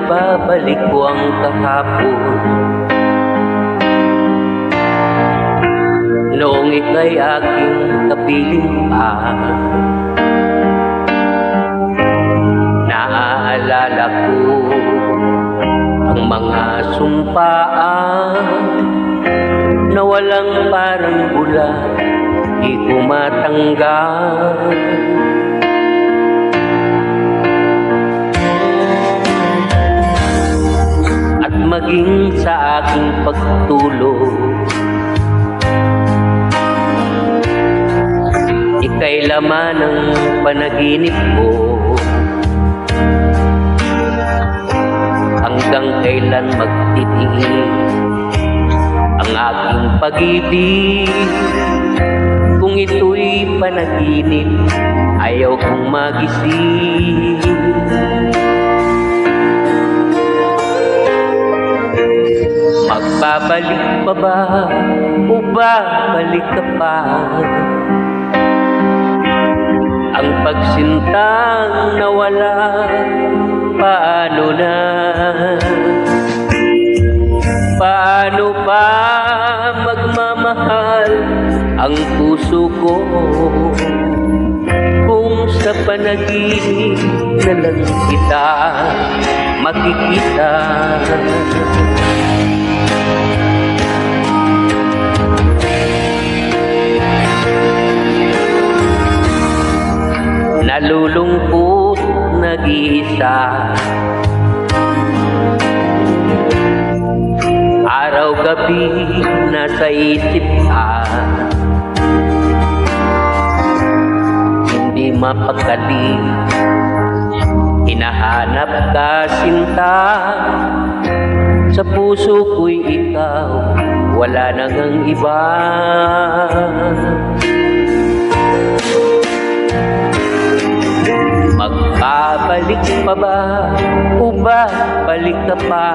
maibabalik ko ang kahapon. Noong ika'y aking kapiling pa, naaalala ko ang mga sumpaan na walang parang bula, di ko matanggal. At maging sa aking pagtulog, ika'y laman ng panaginip ko. Hanggang kailan magtitiis ang aking pag-ibig? Kung ito'y panaginip, ayaw kong magising. Magbabalik pa ba o babalik ka pa? Ang pagsintang nawala, paano na? Paano pa magmamahal ang puso ko kung sa panaginip na lang kita makikita? Nalulungkot nag-iisa, araw-gabi nasa isip ka, hindi mapakali, hinahanap ka sinta. Sa puso ko'y ikaw, wala nang ang iba. Magbabalik pa ba o babalik ka pa?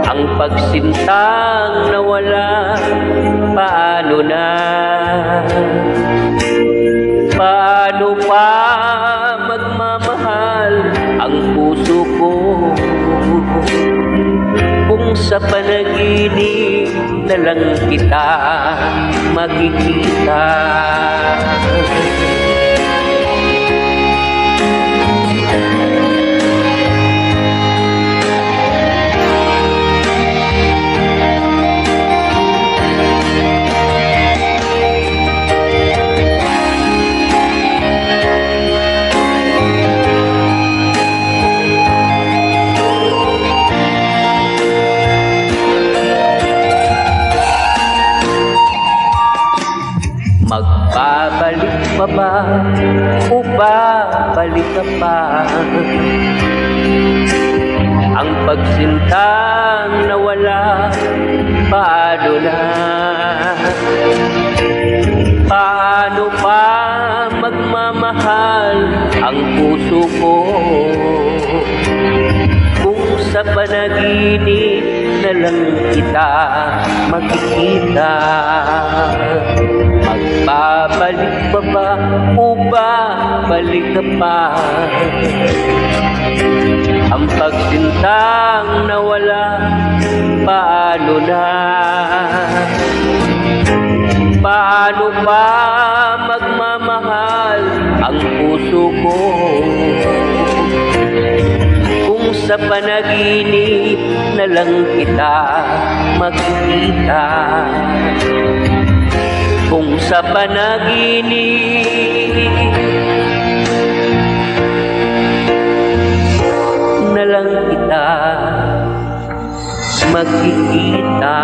Ang pagsintang nawala, paano na? Paano pa magmamahal ang puso ko kung sa panaginip na lang kita makikita? Magbabalik pa ba o babalik ka pa? Ang pagsintang nawala, paano na? Paano pa magmamahal ang puso ko kung sa panaginip na lang kita makikita? Magbabalik pa ba o babalik ka pa? Ang pagsintang nawala, paano na? Paano pa magmamahal ang puso ko kung sa panaginip na lang kita makikita? Kung sa panaginip na lang kita makikita.